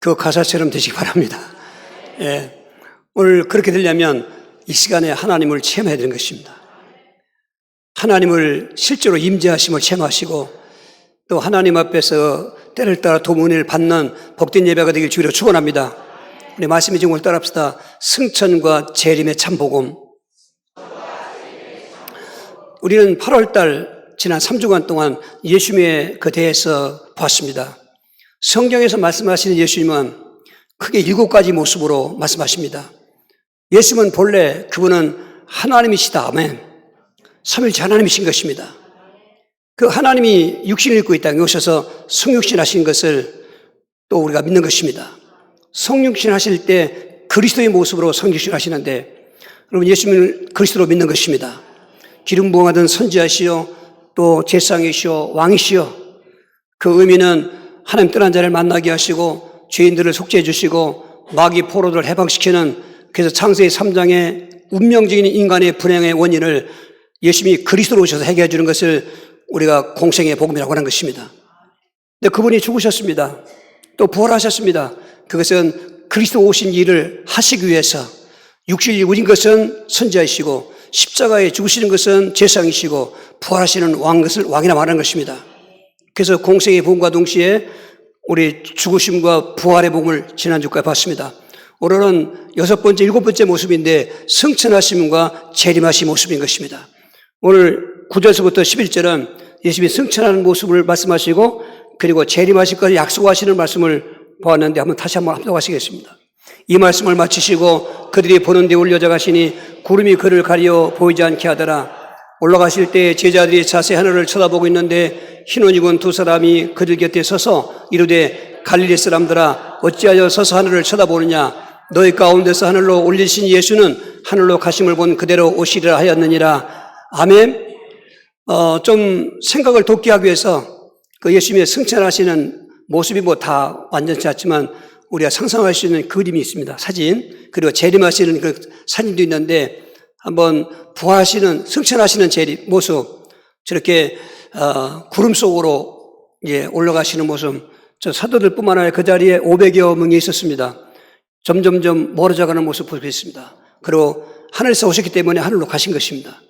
그 가사처럼 되시기 바랍니다. 예. 오늘 그렇게 되려면 이 시간에 하나님을 체험해야 되는 것입니다. 하나님을 실제로 임재하심을 체험하시고 또 하나님 앞에서 때를 따라 도문을 받는 복된 예배가 되길 주기로 축원합니다. 우리 말씀의 제목을 따라합시다. 승천과 재림의 참복음. 우리는 8월달 지난 3주간 동안 예수님의 그 대해서 보았습니다. 성경에서 말씀하시는 예수님은 크게 7가지 모습으로 말씀하십니다. 예수님은 본래 그분은 하나님이시다. 아멘. 삼위일체 하나님이신 것입니다. 그 하나님이 육신을 입고 이 땅에 오셔서 성육신 하신 것을 또 우리가 믿는 것입니다. 성육신 하실 때 그리스도의 모습으로 성육신 하시는데 여러분 예수님을 그리스도로 믿는 것입니다. 기름 부음하던 선지자시요 또 제사장이시요 왕이시요 그 의미는 하나님 떠난 자를 만나게 하시고 죄인들을 속죄해 주시고 마귀 포로들을 해방시키는 그래서 창세기 3장의 운명적인 인간의 불행의 원인을 예수님이 그리스도로 오셔서 해결해 주는 것을 우리가 공생의 복음이라고 하는 것입니다. 근데 그분이 죽으셨습니다. 또 부활하셨습니다. 그것은 그리스도 오신 일을 하시기 위해서 육신이 우린 것은 선지자이시고 십자가에 죽으시는 것은 제사장이시고 부활하시는 왕 것을 왕이라 말하는 것입니다. 그래서 공생의 복음과 동시에 우리 죽으심과 부활의 복음을 지난주까지 봤습니다. 오늘은 6번째, 7번째 모습인데 승천하심과 재림하신 모습인 것입니다. 오늘 9절서부터 11절은 예수님이 승천하는 모습을 말씀하시고 그리고 재림하실 것을 약속하시는 말씀을 보았는데 다시 한번 합독하시겠습니다. 이 말씀을 마치시고 그들이 보는 데 올려져 가시니 구름이 그를 가리어 보이지 않게 하더라. 올라가실 때 제자들이 자세히 하늘을 쳐다보고 있는데 흰 옷 입은 두 사람이 그들 곁에 서서 이르되 갈릴리 사람들아 어찌하여 서서 하늘을 쳐다보느냐 너희 가운데서 하늘로 올리신 예수는 하늘로 가심을 본 그대로 오시리라 하였느니라. 아멘. 좀 생각을 돋게 하기 위해서 그 예수님의 승천하시는 모습이 다 완전치 않지만 우리가 상상할 수 있는 그림이 있습니다. 사진. 그리고 재림하시는 그 사진도 있는데 한번 부하시는 승천하시는 재림 모습 저렇게 구름 속으로 올라가시는 모습 저 사도들뿐만 아니라 그 자리에 500여 명이 있었습니다. 점점점 멀어져가는 모습 볼 수 있습니다. 그리고 하늘에서 오셨기 때문에 하늘로 가신 것입니다.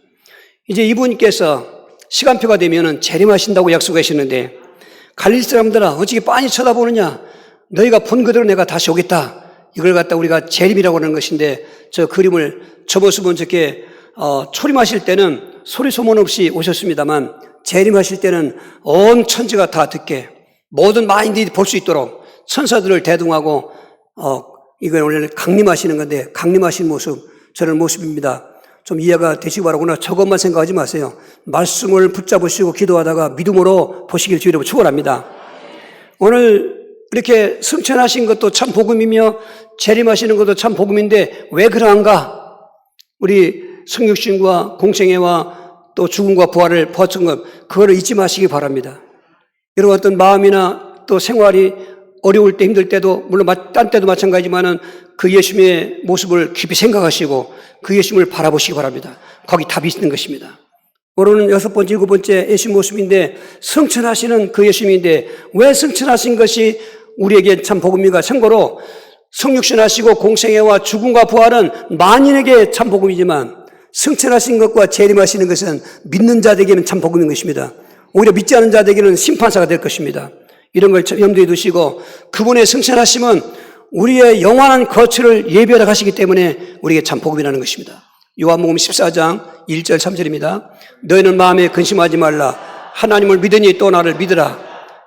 이제 이분께서 시간표가 되면은 재림하신다고 약속하시는데 갈릴리 사람들아 어찌 빤히 쳐다보느냐 너희가 본 그대로 내가 다시 오겠다. 이걸 갖다 우리가 재림이라고 하는 것인데 저 그림을 저 모습은 저렇게 초림하실 때는 소리 소문 없이 오셨습니다만 재림하실 때는 온 천지가 다 듣게 모든 만인들이 볼 수 있도록 천사들을 대동하고 이건 원래 강림하시는 건데 강림하신 모습 저런 모습입니다. 좀 이해가 되시기 바라구나. 저것만 생각하지 마세요. 말씀을 붙잡으시고 기도하다가 믿음으로 보시길 주의로 축원합니다. 오늘 이렇게 승천하신 것도 참 복음이며 재림하시는 것도 참 복음인데 왜 그러한가? 우리 성육신과 공생애와 또 죽음과 부활을 보았던 것 그거를 잊지 마시기 바랍니다. 여러분 어떤 마음이나 또 생활이 어려울 때 힘들 때도 물론 딴 때도 마찬가지지만은 그 예수님의 모습을 깊이 생각하시고 그 예수님을 바라보시기 바랍니다. 거기 답이 있는 것입니다. 오늘은 6번째, 7번째 예수님 모습인데 승천하시는 그 예수님인데 왜 승천하신 것이 우리에게 참 복음인가? 참고로 성육신하시고 공생애와 죽음과 부활은 만인에게 참 복음이지만 승천하신 것과 재림하시는 것은 믿는 자들에게는 참 복음인 것입니다. 오히려 믿지 않은 자들에게는 심판사가 될 것입니다. 이런 걸 염두에 두시고 그분의 승천하심은 우리의 영원한 거처를 예비하러 가시기 때문에 우리에게 참 복음이라는 것입니다. 요한복음 14장 1절 3절입니다. 너희는 마음에 근심하지 말라. 하나님을 믿으니 또 나를 믿으라.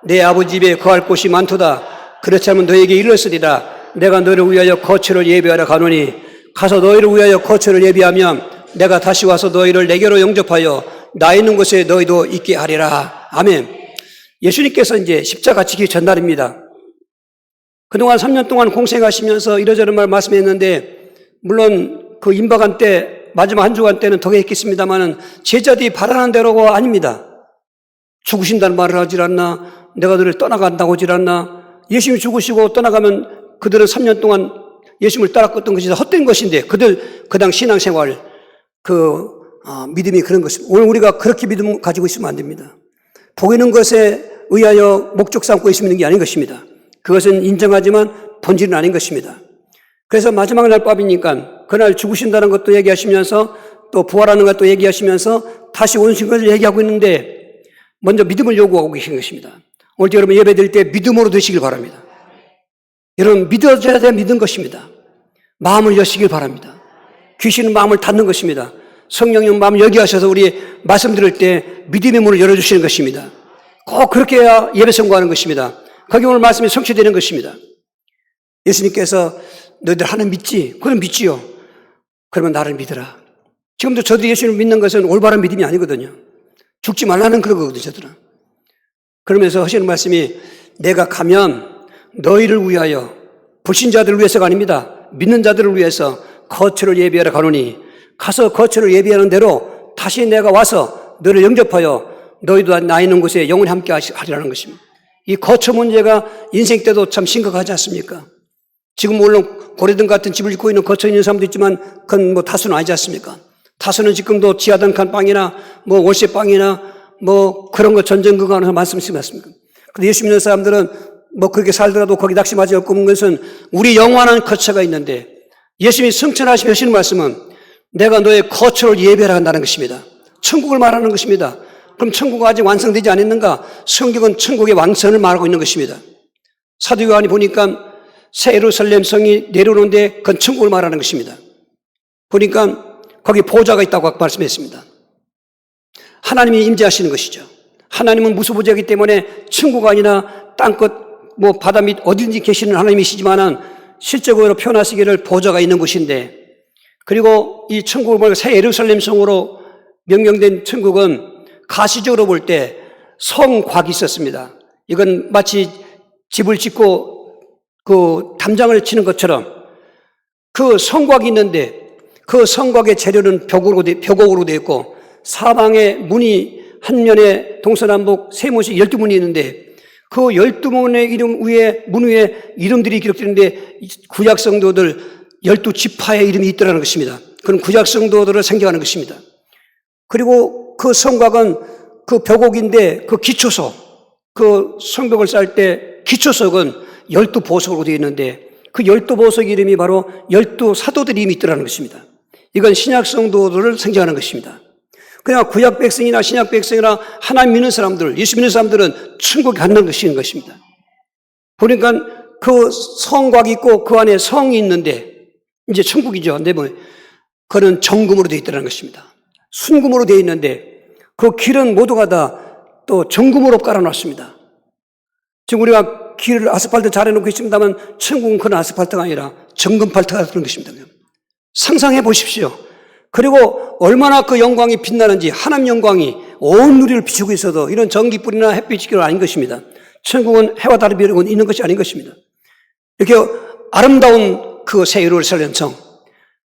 내 아버지 집에 거할 곳이 많도다. 그렇지 않으면 너희에게 이르렀으리라. 내가 너희를 위하여 거처를 예비하러 가노니 가서 너희를 위하여 거처를 예비하면 내가 다시 와서 너희를 내게로 영접하여 나 있는 곳에 너희도 있게 하리라. 아멘. 예수님께서 이제 십자가 지기 전날입니다. 그동안 3년 동안 공생하시면서 이러저런 말 말씀했는데 물론 그 임박한 때 마지막 한 주간 때는 더 했겠습니다만은 제자들이 바라는 대로가 아닙니다. 죽으신다는 말을 하질 않나 내가 너를 떠나간다고 하질 않나 예수님이 죽으시고 떠나가면 그들은 3년 동안 예수님을 따랐던 것이 헛된 것인데 그들 그 당 신앙생활 믿음이 그런 것입니다. 오늘 우리가 그렇게 믿음 가지고 있으면 안 됩니다. 보이는 것에 의하여 목적 삼고 있으면 게 아닌 것입니다. 그것은 인정하지만 본질은 아닌 것입니다. 그래서 마지막 날 밤이니까 그날 죽으신다는 것도 얘기하시면서 또 부활하는 것도 얘기하시면서 다시 오신 것을 얘기하고 있는데 먼저 믿음을 요구하고 계신 것입니다. 오늘 여러분 예배 드릴 때 믿음으로 드시길 바랍니다. 여러분 믿어줘야 돼 믿는 것입니다. 마음을 여시길 바랍니다. 귀신은 마음을 닫는 것입니다. 성령님 마음을 여기 하셔서 우리 말씀 들을 때 믿음의 문을 열어주시는 것입니다. 꼭 그렇게 해야 예배 선고하는 것입니다. 거기 오늘 말씀이 성취되는 것입니다. 예수님께서 너희들 하나님 믿지? 그럼 믿지요. 그러면 나를 믿으라. 지금도 저들이 예수님을 믿는 것은 올바른 믿음이 아니거든요. 죽지 말라는 그런 거거든요, 저들은. 그러면서 하시는 말씀이 내가 가면 너희를 위하여 불신자들을 위해서가 아닙니다. 믿는 자들을 위해서 거처를 예비하러 가노니 가서 거처를 예비하는 대로 다시 내가 와서 너를 영접하여 너희도 나 있는 곳에 영원히 함께 하리라는 것입니다. 이 거처 문제가 인생 때도 참 심각하지 않습니까? 지금 물론 고려등 같은 집을 짓고 있는 거처에 있는 사람도 있지만 그건 뭐 다수는 아니지 않습니까? 다수는 지금도 지하단칸 빵이나 뭐 월세 빵이나 뭐 그런 거 전전긍긍 하는 사람 많습니까? 근데 예수 믿는 사람들은 뭐 그렇게 살더라도 거기 낙심하지 없는 것은 우리 영원한 거처가 있는데 예수님이 승천하시며 하시는 말씀은 내가 너의 거처를 예배하러 간다는 것입니다. 천국을 말하는 것입니다. 그럼 천국은 아직 완성되지 않았는가? 성경은 천국의 완성을 말하고 있는 것입니다. 사도 요한이 보니까 새 예루살렘 성이 내려오는데 그건 천국을 말하는 것입니다. 보니까 거기 보좌가 있다고 말씀했습니다. 하나님이 임재하시는 것이죠. 하나님은 무소부재이기 때문에 천국 아니나 땅끝 뭐 바다 밑 어디든지 계시는 하나님이시지만은 실적으로 표현하시기를 보좌가 있는 곳인데 그리고 이 천국을 새 예루살렘 성으로 명명된 천국은 가시적으로 볼 때 성곽이 있었습니다. 이건 마치 집을 짓고 그 담장을 치는 것처럼 그 성곽이 있는데 그 성곽의 재료는 벽옥으로 되어 있고 사방에 문이 한 면에 동서남북 세 문씩 12문이 있는데 그 12문의 이름 위에 문 위에 이름들이 기록되는데 구약 성도들 12지파의 이름이 있더라는 것입니다. 그런 구약 성도들을 상징하는 것입니다. 그리고 그 성곽은 그 벽옥인데 그 기초석, 그 성벽을 쌓을 때 기초석은 12보석으로 되어 있는데 그 12보석 이름이 바로 12사도들의 이름이 있더라는 것입니다. 이건 신약 성도들을 상징하는 것입니다. 그냥 구약 백성이나 신약 백성이나 하나님 믿는 사람들, 예수 믿는 사람들은 천국에 간다는 것입니다. 보니까 그 성곽이 있고 그 안에 성이 있는데 이제 천국이죠. 근데 뭐 그는 정금으로 되어 있다는 것입니다. 순금으로 되어 있는데 그 길은 모두가 다 또 정금으로 깔아놨습니다. 지금 우리가 길을 아스팔트 잘 해놓고 있습니다만 천국은 그런 아스팔트가 아니라 정금팔트가 그런 것입니다. 상상해 보십시오. 그리고 얼마나 그 영광이 빛나는지 하나님 영광이 온 누리를 비추고 있어도 이런 전기불이나 햇빛이 아닌 것입니다. 천국은 해와 달이 비르고 있는 것이 아닌 것입니다. 이렇게 아름다운 그 새 예루살렘 성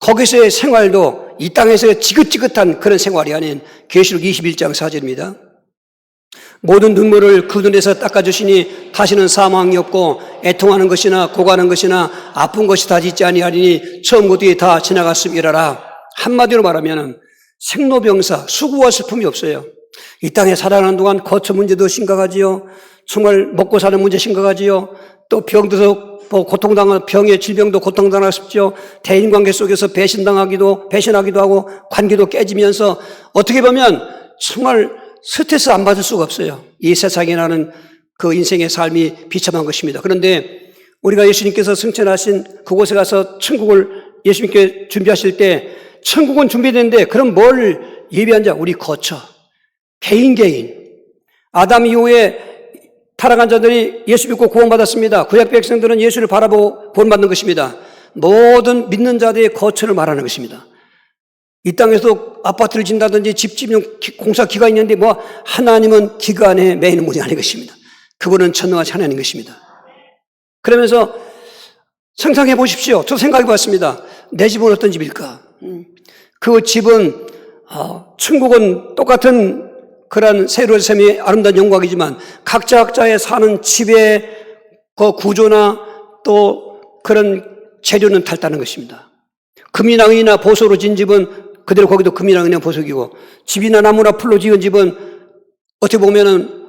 거기서의 생활도 이 땅에서의 지긋지긋한 그런 생활이 아닌 계시록 21장 4절입니다. 모든 눈물을 그 눈에서 닦아주시니 다시는 사망이 없고 애통하는 것이나 고가는 것이나 아픈 것이 다 있지 아니하리니 처음과 뒤에 다 지나갔음이라라. 한마디로 말하면 생로병사, 수고와 슬픔이 없어요. 이 땅에 살아가는 동안 거처 문제도 심각하지요. 정말 먹고 사는 문제 심각하지요. 또 병도 고통당한 병의 질병도 고통당하고 싶죠. 대인관계 속에서 배신하기도 하고 관계도 깨지면서 어떻게 보면 정말 스트레스 안 받을 수가 없어요. 이 세상에 나는 그 인생의 삶이 비참한 것입니다. 그런데 우리가 예수님께서 승천하신 그곳에 가서 천국을 예수님께 준비하실 때 천국은 준비되는데 그럼 뭘 예비한 자? 우리 거처. 개인. 아담 이후에 타락한 자들이 예수 믿고 구원받았습니다. 구약 백성들은 예수를 바라보고 구원받는 것입니다. 모든 믿는 자들의 거처를 말하는 것입니다. 이 땅에서 아파트를 짓는다든지 집 짓는 공사 기가 있는데 뭐 하나님은 기가 안에 매이는 분이 아닌 것입니다. 그분은 천능하신 하나님인 것입니다. 그러면서 상상해 보십시오. 저 생각해 봤습니다. 내 집은 어떤 집일까? 그 집은 천국은 똑같은 그런 새로운 삶의 아름다운 영광이지만 각자의 사는 집의 그 구조나 또 그런 재료는 달다는 것입니다. 금이나 은이나 보석으로 지은 집은 그대로 거기도 금이나 은이나 보석이고 집이나 나무나 풀로 지은 집은 어떻게 보면은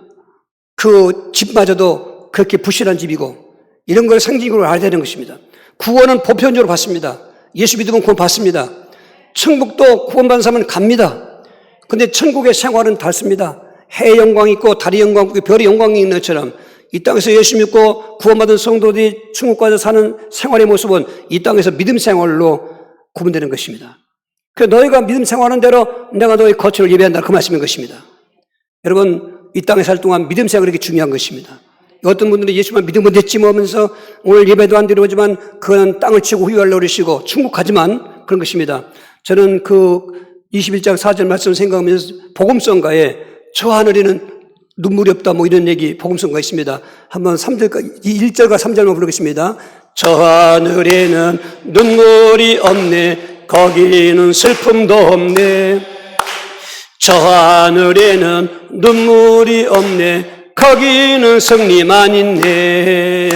그 집마저도 그렇게 부실한 집이고 이런 걸 상징적으로 알아야 되는 것입니다. 구원은 보편적으로 받습니다. 예수 믿으면 구원 받습니다. 천국도 구원받은 사람은 갑니다. 근데 천국의 생활은 다릅니다. 해의 영광이 있고 달의 영광이 있고 별의 영광이 있는 것처럼 이 땅에서 예수 믿고 구원받은 성도들이 천국 가서 사는 생활의 모습은 이 땅에서 믿음 생활로 구분되는 것입니다. 그래서 너희가 믿음 생활하는 대로 내가 너희 거처를 예배한다, 그 말씀인 것입니다. 여러분, 이 땅에 살 동안 믿음 생활이 그렇게 중요한 것입니다. 어떤 분들은 예수만 믿으면 됐지 뭐 하면서 오늘 예배도 안 드리지만 그건 땅을 치고 후유하려고 그러시고 충국 가지만 그런 것입니다. 저는 그 21장 4절 말씀을 생각하면서 복음성가에 저 하늘에는 눈물이 없다 뭐 이런 얘기 복음성가 있습니다. 한번 1절과 3절만 부르겠습니다. 저 하늘에는 눈물이 없네 거기는 슬픔도 없네 저 하늘에는 눈물이 없네 거기는 승리만 있네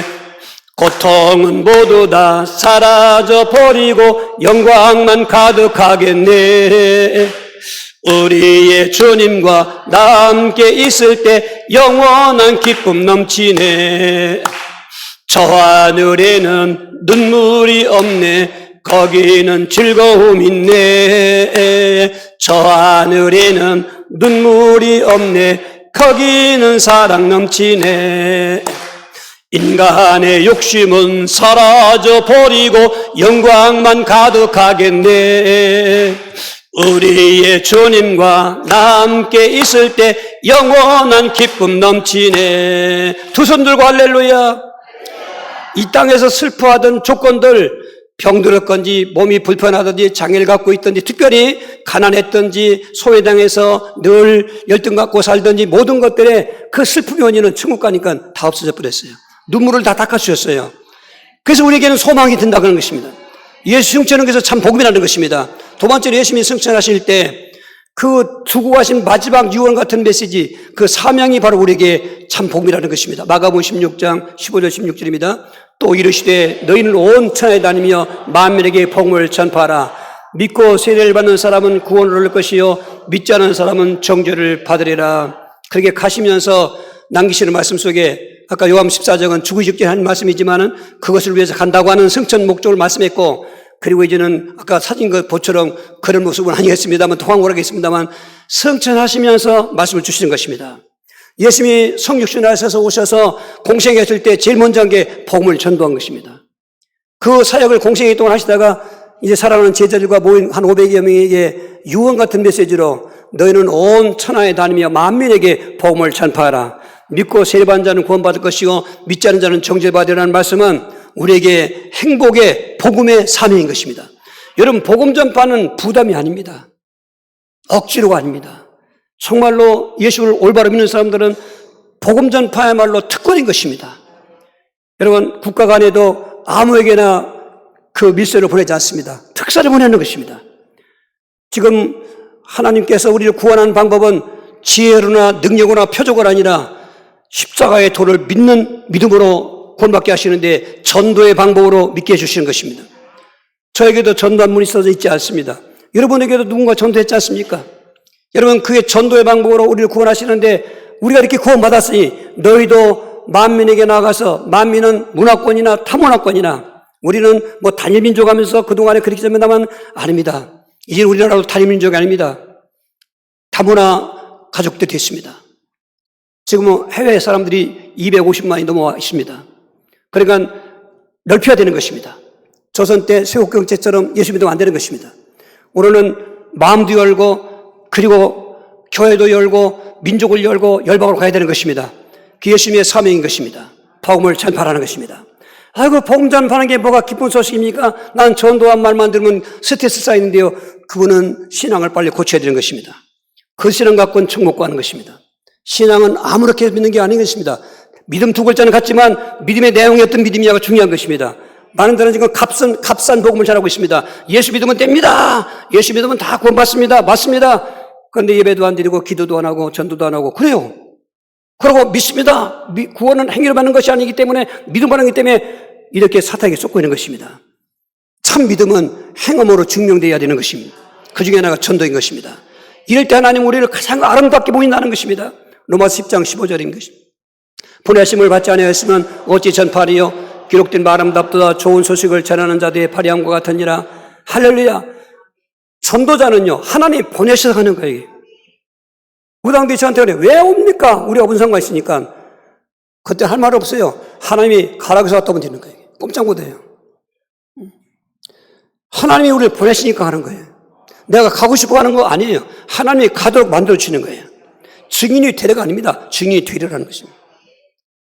고통은 모두 다 사라져 버리고 영광만 가득하겠네 우리의 주님과 나 함께 있을 때 영원한 기쁨 넘치네 저 하늘에는 눈물이 없네 거기는 즐거움 있네 저 하늘에는 눈물이 없네 거기는 사랑 넘치네 인간의 욕심은 사라져 버리고 영광만 가득하겠네 우리의 주님과 나 함께 있을 때 영원한 기쁨 넘치네 두 손 들고 할렐루야. 이 땅에서 슬퍼하던 조건들 병들었건지 몸이 불편하든지 장애를 갖고 있든지 특별히 가난했든지 소외당해서 늘 열등 갖고 살든지 모든 것들에 그 슬픔의 원인은 천국 가니까 다 없어져 버렸어요. 눈물을 다 닦아주셨어요. 그래서 우리에게는 소망이 든다 그런 것입니다. 예수 승천은 그래서 참 복음이라는 것입니다. 두 번째로 예수님이 승천하실 때 그 두고 가신 마지막 유언 같은 메시지 그 사명이 바로 우리에게 참 복음이라는 것입니다. 마가복음 16장 15절 16절입니다. 또 이르시되 너희는 온 천하에 다니며 만민에게 복음을 전파하라. 믿고 세례를 받는 사람은 구원을 얻을 것이요 믿지 않는 사람은 정죄를 받으리라. 그렇게 가시면서 남기시는 말씀 속에 아까 요한 14장은 죽기 직전에 한 말씀이지만은 그것을 위해서 간다고 하는 승천 목적을 말씀했고 그리고 이제는 아까 사진 것처럼 그런 모습은 아니겠습니다만 통황오라겠습니다만 승천하시면서 말씀을 주시는 것입니다. 예수님이 성육신하셔서 오셔서 공생에 했을 때 제일 먼저 한 게 복음을 전도한 것입니다. 그 사역을 공생애 동안 하시다가 이제 살아가는 제자들과 모인 한 500여 명에게 유언 같은 메시지로 너희는 온 천하에 다니며 만민에게 복음을 전파하라. 믿고 세례받은 자는 구원받을 것이고 믿지 않는 자는 정죄받으라는 말씀은 우리에게 행복의 복음의 사명인 것입니다. 여러분 복음 전파는 부담이 아닙니다. 억지로가 아닙니다. 정말로 예수를 올바로 믿는 사람들은 복음 전파야말로 특권인 것입니다. 여러분 국가 간에도 아무에게나 그 밀서를 보내지 않습니다. 특사를 보내는 것입니다. 지금 하나님께서 우리를 구원하는 방법은 지혜로나 능력으로나 표적으로 아니라 십자가의 도를 믿는 믿음으로 구원받게 하시는데 전도의 방법으로 믿게 해주시는 것입니다. 저에게도 전도한문이 써져 있지 않습니다. 여러분에게도 누군가 전도했지 않습니까? 여러분 그게 전도의 방법으로 우리를 구원하시는데 우리가 이렇게 구원받았으니 너희도 만민에게 나가서 만민은 문화권이나 타문화권이나 우리는 뭐 단일민족 하면서 그동안에 그렇게 전면다만 아닙니다. 이제 우리나라도 단일민족이 아닙니다. 다문화 가족들이 됐습니다. 지금 해외 사람들이 250만이 넘어와 있습니다. 그러니까 넓혀야 되는 것입니다. 조선 때 세국경제처럼 예수 믿으면 안 되는 것입니다. 오늘은 마음도 열고 그리고 교회도 열고 민족을 열고 열방으로 가야 되는 것입니다. 그 예수님의 사명인 것입니다. 복음을 전파하는 것입니다. 아이고 복음 전파하는 게 뭐가 기쁜 소식입니까? 난 전도한 말만 들으면 스트레스 쌓이는데요. 그분은 신앙을 빨리 고쳐야 되는 것입니다. 그 신앙 갖고는 천국 가는 것입니다. 신앙은 아무렇게 믿는 게 아닌 것입니다. 믿음 두 글자는 같지만 믿음의 내용이 어떤 믿음이냐가 중요한 것입니다. 많은 데는 지금 값싼 복음을 잘하고 있습니다. 예수 믿으면 됩니다. 예수 믿으면 다 구원받습니다. 맞습니다. 그런데 예배도 안 드리고 기도도 안 하고 전도도 안 하고 그래요. 그러고 믿습니다. 구원은 행위로 받는 것이 아니기 때문에 믿음 받는 것이기 때문에 이렇게 사탄에게 쏟고 있는 것입니다. 참 믿음은 행함으로 증명되어야 되는 것입니다. 그 중에 하나가 전도인 것입니다. 이럴 때 하나님 우리를 가장 아름답게 보인다는 것입니다. 로마서 10장 15절인 것입니다. 보내심을 받지 아니하였으면 어찌 전파하리요? 기록된 바 아름답도다. 좋은 소식을 전하는 자들의 발휘함과 같으니라. 할렐루야. 전도자는요, 하나님 보내셔서 하는 거예요. 무당들이 저한테 그래. 왜 옵니까? 우리가 무슨 상관 있으니까. 그때 할 말 없어요. 하나님이 가라고 해서 왔다 오면 되는 거예요. 꼼짝 못해요. 하나님이 우리를 보내시니까 하는 거예요. 내가 가고 싶어 하는 거 아니에요. 하나님이 가도록 만들어주시는 거예요. 증인이 되려가 아닙니다. 증인이 되려라는 것입니다.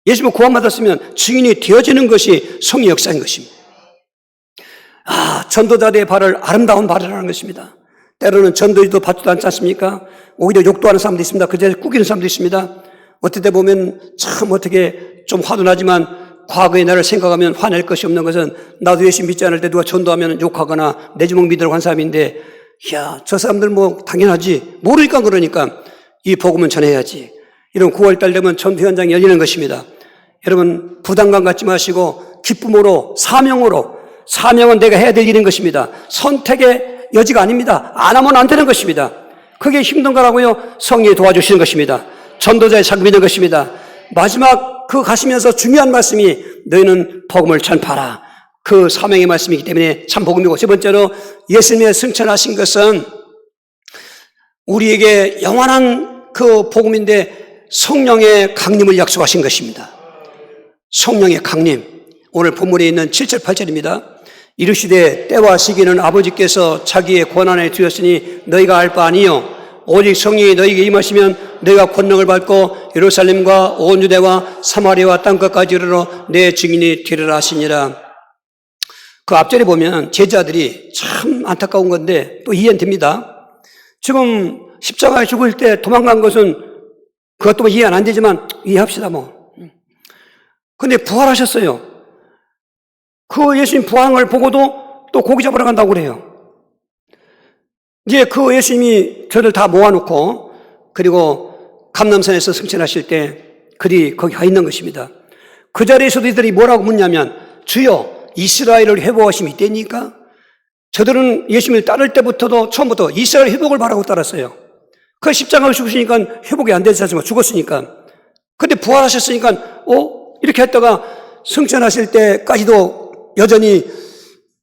예수님을 구원받았으면 증인이 되어지는 것이 성의 역사인 것입니다. 전도자들의 발을 아름다운 발이라는 것입니다. 때로는 전도지도 받지도 않지 않습니까? 오히려 욕도 하는 사람도 있습니다. 그 자리에 꾸기는 사람도 있습니다. 어떨 때 보면 참 어떻게 좀 화도 나지만 과거의 나를 생각하면 화낼 것이 없는 것은 나도 예수 믿지 않을 때 누가 전도하면 욕하거나 내 주먹 믿으라고 한 사람인데 야, 저 사람들 뭐 당연하지. 모르니까 그러니까 이 복음은 전해야지. 이런 9월달 되면 전도 현장이 열리는 것입니다. 여러분 부담감 갖지 마시고 기쁨으로 사명은 내가 해야 될 일인 것입니다. 선택의 여지가 아닙니다. 안 하면 안 되는 것입니다. 그게 힘든 거라고요. 성령이 도와주시는 것입니다. 전도자의 자금이 된 것입니다. 마지막 그 가시면서 중요한 말씀이 너희는 복음을 전파하라. 그 사명의 말씀이기 때문에 참 복음이고, 세 번째로 예수님의 승천하신 것은 우리에게 영원한 그 복음인데 성령의 강림을 약속하신 것입니다. 성령의 강림. 오늘 본문에 있는 7절 8절입니다. 이르시되 때와 시기는 아버지께서 자기의 권한에 두었으니 너희가 알 바 아니요 오직 성령이 너희에게 임하시면 너희가 권능을 받고 예루살렘과 온 유대와 사마리아와 땅끝까지 이르러 내 증인이 되리라 하시니라. 그 앞절에 보면 제자들이 참 안타까운 건데 또 이해는 됩니다. 지금 십자가에 죽을 때 도망간 것은 그것도 뭐 이해는 안 되지만 이해합시다 뭐. 근데 부활하셨어요. 그 예수님 부활한 걸 보고도 또 고기 잡으러 간다고 그래요. 이제 그 예수님이 저들 다 모아놓고 그리고 감람산에서 승천하실 때 그들이 거기 가 있는 것입니다. 그 자리에서도 이들이 뭐라고 묻냐면 주여 이스라엘을 회복하심이 이때니까? 저들은 예수님을 따를 때부터도 처음부터 이스라엘 회복을 바라고 따랐어요. 그 십자가를 죽으시니까 회복이 안 되지 않습니까? 죽었으니까. 근데 부활하셨으니까 이렇게 했다가 승천하실 때까지도 여전히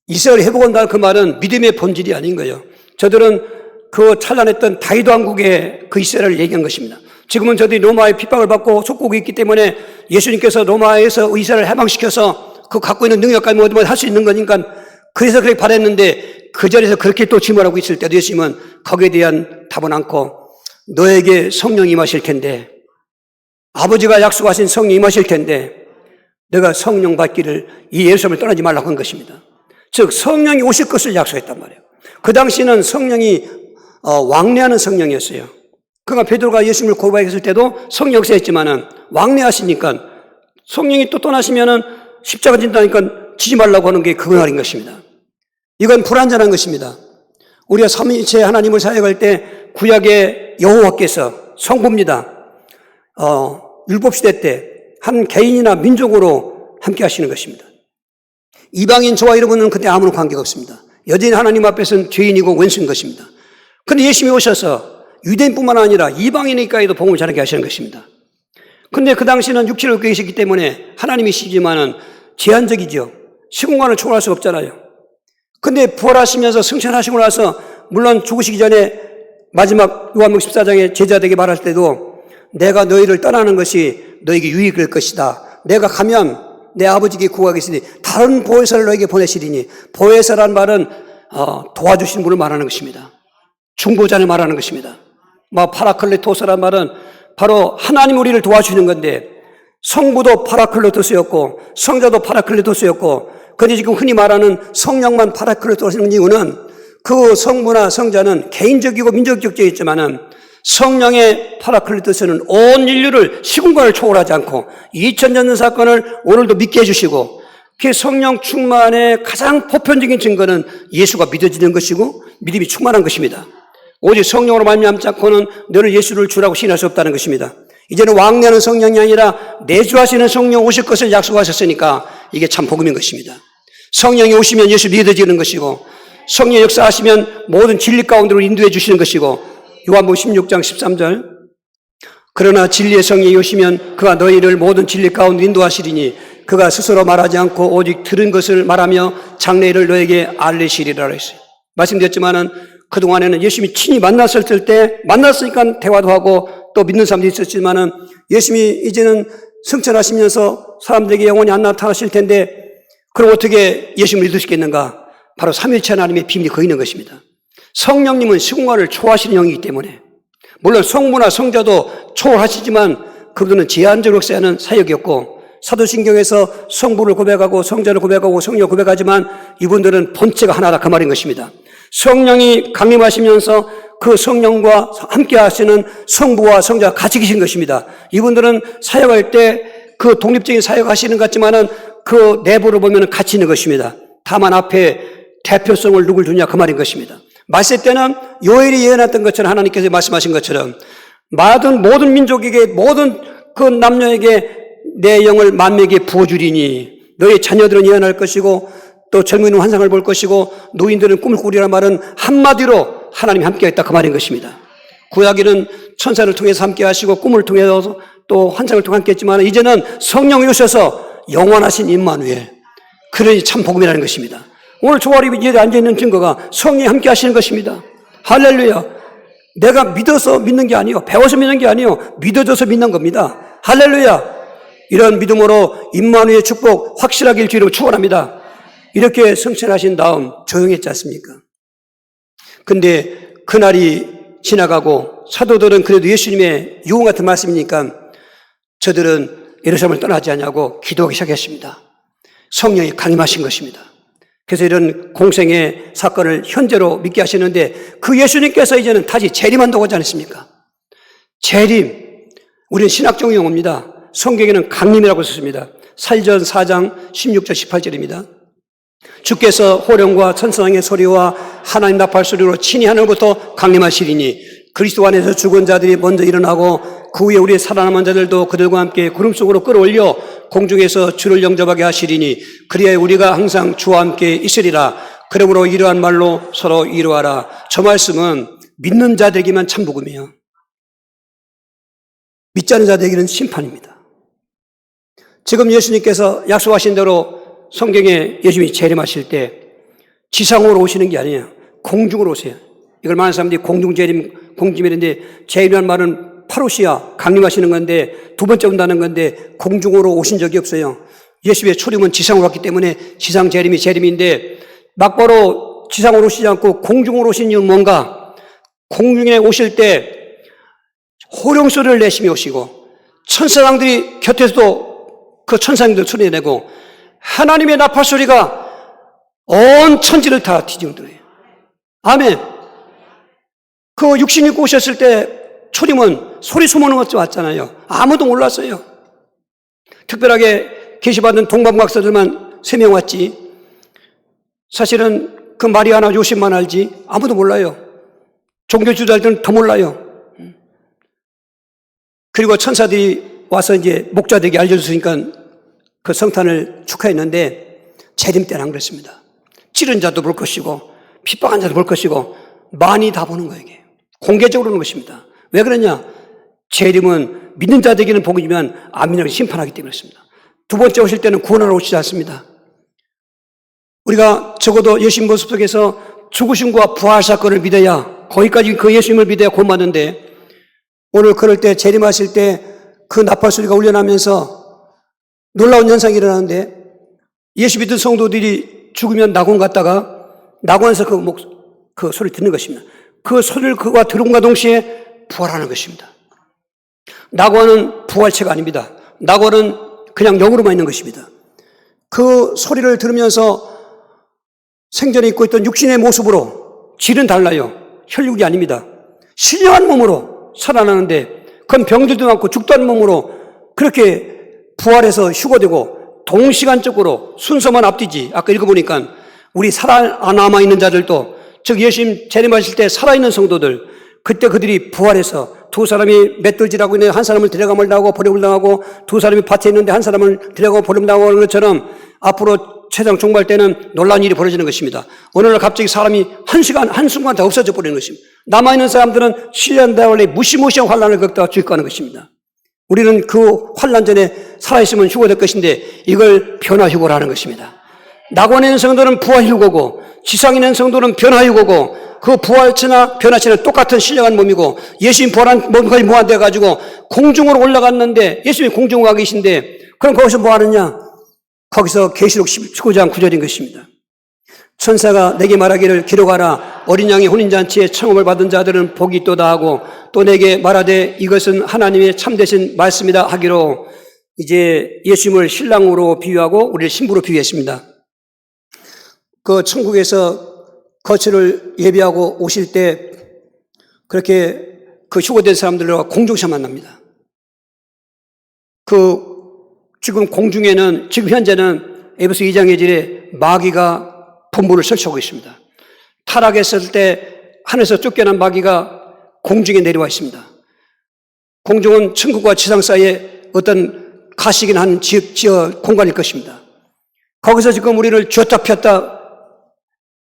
이스라엘 회복한다는 그 말은 믿음의 본질이 아닌 거예요. 저들은 그 찬란했던 다윗 왕국의 그 이스라엘을 얘기한 것입니다. 지금은 저들이 로마의 핍박을 받고 속국이 있기 때문에 예수님께서 로마에서 이스라엘을 해방시켜서 그 갖고 있는 능력까지 모두 할 수 있는 거니까 그래서 그렇게 바랬는데 그 자리에서 그렇게 또 질문하고 있을 때도 예수님은 거기에 대한 답은 않고 너에게 성령이 임하실 텐데 아버지가 약속하신 성령이 임하실 텐데 내가 성령 받기를 이 예루살렘을 떠나지 말라고 한 것입니다. 즉 성령이 오실 것을 약속했단 말이에요. 그 당시는 성령이 왕래하는 성령이었어요. 그러니까 베드로가 예수님을 고백했을 때도 성령 역사했지만은 왕래하시니까 성령이 또 떠나시면은 십자가 진다니까 지지 말라고 하는 게 그 말인 것입니다. 이건 불완전한 것입니다. 우리가 삼위일체 하나님을 사역할 때 구약의 여호와께서 성부입니다. 율법시대 때 한 개인이나 민족으로 함께 하시는 것입니다. 이방인 저와 여러분은 그때 아무런 관계가 없습니다. 여전히 하나님 앞에서는 죄인이고 원수인 것입니다. 그런데 예수님이 오셔서 유대인뿐만 아니라 이방인에게도 복음을 전하게 하시는 것입니다. 그런데 그 당시는 육체를 갖고 계시기 때문에 하나님이시지만은 제한적이죠. 시공간을 초월할 수가 없잖아요. 그런데 부활하시면서 승천하시고 나서 물론 죽으시기 전에 마지막 요한복음 14장에 제자들에게 말할 때도 내가 너희를 떠나는 것이 너에게 유익일 것이다. 내가 가면 내 아버지께 구하겠으니 다른 보혜사를 너에게 보내시리니 보혜사란 말은 도와주신 분을 말하는 것입니다. 중보자를 말하는 것입니다. 파라클레토스란 말은 바로 하나님 우리를 도와주시는 건데 성부도 파라클레토스였고 성자도 파라클레토스였고 그런데 지금 흔히 말하는 성령만 파라클레토스는 이유는 그 성부나 성자는 개인적이고 민족적이었지만은 성령의 파라클레토스는 온 인류를 시공간을 초월하지 않고 2000년 사건을 오늘도 믿게 해주시고 그 성령 충만의 가장 보편적인 증거는 예수가 믿어지는 것이고 믿음이 충만한 것입니다. 오직 성령으로 말미암지 않고는 너를 예수를 주라고 시인할 수 없다는 것입니다. 이제는 왕래하는 성령이 아니라 내주하시는 성령 오실 것을 약속하셨으니까 이게 참 복음인 것입니다. 성령이 오시면 예수 믿어지는 것이고 성령 역사하시면 모든 진리 가운데로 인도해 주시는 것이고 요한복음 16장 13절 그러나 진리의 성령이 오시면 그가 너희를 모든 진리 가운데 인도하시리니 그가 스스로 말하지 않고 오직 들은 것을 말하며 장래일을 너에게 알리시리라 했어요. 말씀드렸지만은 그동안에는 예수님이 친히 만났을 때 만났으니까 대화도 하고 또 믿는 사람도 있었지만은 예수님이 이제는 승천하시면서 사람들에게 영원히 안 나타나실 텐데 그럼 어떻게 예수님을 믿을 수 있겠는가? 바로 삼위일체 하나님의 비밀이 거기 있는 것입니다. 성령님은 시공간을 초월하시는 영이기 때문에 물론 성부나 성자도 초월하시지만 그분은 제한적으로 역사하는 사역이었고 사도신경에서 성부를 고백하고 성자를 고백하고 성령을 고백하지만 이분들은 본체가 하나다 그 말인 것입니다. 성령이 강림하시면서 그 성령과 함께 하시는 성부와 성자가 같이 계신 것입니다. 이분들은 사역할 때 그 독립적인 사역하시는 것 같지만은 그 내부를 보면 같이 있는 것입니다. 다만 앞에 대표성을 누굴 두냐 그 말인 것입니다. 말세 때는 요엘이 예언했던 것처럼 하나님께서 말씀하신 것처럼 모든 민족에게 모든 그 남녀에게 내 영을 만민에게 부어주리니 너희 자녀들은 예언할 것이고 또 젊은이는 환상을 볼 것이고 노인들은 꿈을 꾸리란 말은 한마디로 하나님이 함께하겠다 그 말인 것입니다. 구약에는 천사를 통해서 함께하시고 꿈을 통해서 또 환상을 통해 함께했지만 이제는 성령이 오셔서 영원하신 임마누엘 그러니 참 복음이라는 것입니다. 오늘 조화리 위에 앉아있는 증거가 성령이 함께 하시는 것입니다. 할렐루야. 내가 믿어서 믿는 게 아니요 배워서 믿는 게 아니요 믿어져서 믿는 겁니다. 할렐루야. 이런 믿음으로 임마누엘의 축복 확실하게 일주일을 축원합니다. 이렇게 성천하신 다음 조용했지 않습니까? 근데 그날이 지나가고 사도들은 그래도 예수님의 유언 같은 말씀이니까 저들은 예루살렘을 떠나지 않냐고 기도하기 시작했습니다. 성령이 강림하신 것입니다. 그래서 이런 공생의 사건을 현재로 믿게 하시는데 그 예수님께서 이제는 다시 재림한다고 하지 않습니까? 재림. 우리는 신학적 용어입니다. 성경에는 강림이라고 썼습니다. 사전 4장 16절 18절입니다. 주께서 호령과 천사장의 소리와 하나님 나팔 소리로 친히 하늘부터 강림하시리니 그리스도 안에서 죽은 자들이 먼저 일어나고 그 후에 우리 살아남은 자들도 그들과 함께 구름 속으로 끌어올려 공중에서 주를 영접하게 하시리니 그리하여 우리가 항상 주와 함께 있으리라. 그러므로 이러한 말로 서로 위로하라. 저 말씀은 믿는 자들에게만 참 복음이에요. 믿지 않는 자들에게는 심판입니다. 지금 예수님께서 약속하신 대로 성경에 예수님이 재림하실 때 지상으로 오시는 게 아니에요. 공중으로 오세요. 이걸 많은 사람들이 공중재림, 공중재림인데 재림이라는 말은 파루시아, 강림하시는 건데 두 번째 온다는 건데 공중으로 오신 적이 없어요. 예수의 초림은 지상으로 왔기 때문에 지상 재림이 재림인데 막바로 지상으로 오시지 않고 공중으로 오신 이유는 뭔가? 공중에 오실 때 호령 소리를 내시며 오시고 천사장들이 곁에서도 그 천사장들 소리 내고 하나님의 나팔 소리가 온 천지를 다 뒤집어들어요. 아멘. 그 육신 입고 오셨을 때 초림은 소리 소문은 것도 왔잖아요. 아무도 몰랐어요. 특별하게 계시받은 동방박사들만 3명 왔지. 사실은 그 마리아나 요셉만 알지 아무도 몰라요. 종교지도자들은 더 몰라요. 그리고 천사들이 와서 이제 목자들에게 알려줬으니까 그 성탄을 축하했는데 재림 때는 안 그랬습니다. 찌른 자도 볼 것이고 핍박한 자도 볼 것이고 많이 다 보는 거예요. 이게 공개적으로 보는 것입니다. 왜 그러냐? 재림은 믿는 자들에게는 복이지만 안 믿는 자에게 심판하기 때문에 그렇습니다. 두 번째 오실 때는 구원하러 오시지 않습니다. 우리가 적어도 예수님 모습 속에서 죽으심과 부활 사건을 믿어야 거기까지 그 예수님을 믿어야 구원받는데 오늘 그럴 때 재림하실 때 그 나팔 소리가 울려나면서 놀라운 현상이 일어나는데 예수 믿은 성도들이 죽으면 낙원 갔다가 낙원에서 그 소리를 듣는 것입니다. 그 소리를 그와 들음과 동시에 부활하는 것입니다. 낙원은 부활체가 아닙니다. 낙원은 그냥 영으로만 있는 것입니다. 그 소리를 들으면서 생전에 입고 있던 육신의 모습으로 질은 달라요. 혈육이 아닙니다. 신령한 몸으로 살아나는데 그건 병들도 많고 죽도 않은 몸으로 그렇게 부활해서 휴거되고 동시간적으로 순서만 앞뒤지. 아까 읽어보니까 우리 살아남아 있는 자들도 즉 예수님 재림하실 때 살아있는 성도들 그때 그들이 부활해서 두 사람이 맷돌질하고 있는데 한 사람을 데려가면 당하고 버림을 당하고 두 사람이 밭에 있는데 한 사람을 데려가고 버림을 당하고 하는 것처럼 앞으로 최장 종말 때는 놀라운 일이 벌어지는 것입니다. 어느 날 갑자기 사람이 한순간 다 없어져 버리는 것입니다. 남아있는 사람들은 7년 달에 무시무시한 환란을 겪다가 죽어가는 것입니다. 우리는 그 환난 전에 살아있으면 휴거될 것인데 이걸 변화휴거라는 것입니다. 낙원에 있는 성도는 부활휴거고 지상에 있는 성도는 변화휴거고 그 부활체나 변화체는 똑같은 신령한 몸이고 예수님 부활한 몸까지 모아돼 가지고 공중으로 올라갔는데 예수님이 공중에 와 계신데 그럼 거기서 뭐 하느냐? 거기서 계시록 19장 9절인 것입니다. 천사가 내게 말하기를 기록하라. 어린 양의 혼인잔치에 청음을 받은 자들은 복이 있도다 하고 또 내게 말하되 이것은 하나님의 참되신 말씀이다 하기로 이제 예수님을 신랑으로 비유하고 우리를 신부로 비유했습니다. 그 천국에서 거처를 예비하고 오실 때 그렇게 그 휴거된 사람들과 공중에서 만납니다. 지금 공중에는 지금 현재는 에베소 2장의 질에 마귀가 분부를 설치하고 있습니다. 타락했을 때 하늘에서 쫓겨난 마귀가 공중에 내려와 있습니다. 공중은 천국과 지상 사이에 어떤 가시긴 한 지역 공간일 것입니다. 거기서 지금 우리를 쥐었다 폈다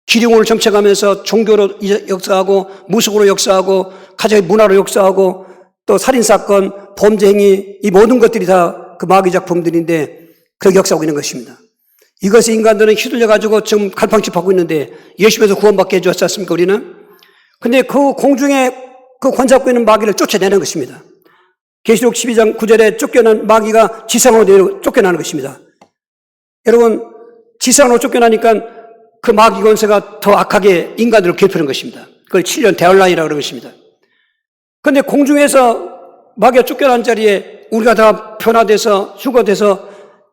기륭으로 정착하면서 종교로 역사하고 무속으로 역사하고 가정의 문화로 역사하고 또 살인사건, 범죄행위 이 모든 것들이 다 그 마귀 작품들인데 그렇게 역사하고 있는 것입니다. 이것을 인간들은 휘둘려가지고 지금 갈팡질하고 있는데 예수님에서 구원받게 해주었지 않습니까 우리는? 근데 그 공중에 그 권잡고 있는 마귀를 쫓아내는 것입니다. 계시록 12장 9절에 쫓겨난 마귀가 지상으로 쫓겨나는 것입니다. 여러분 지상으로 쫓겨나니까 그 마귀 권세가 더 악하게 인간들을 괴롭히는 것입니다. 그걸 7년 대환란이라고 그러는 것입니다. 그런데 공중에서 마귀가 쫓겨난 자리에 우리가 다 변화돼서 휴거돼서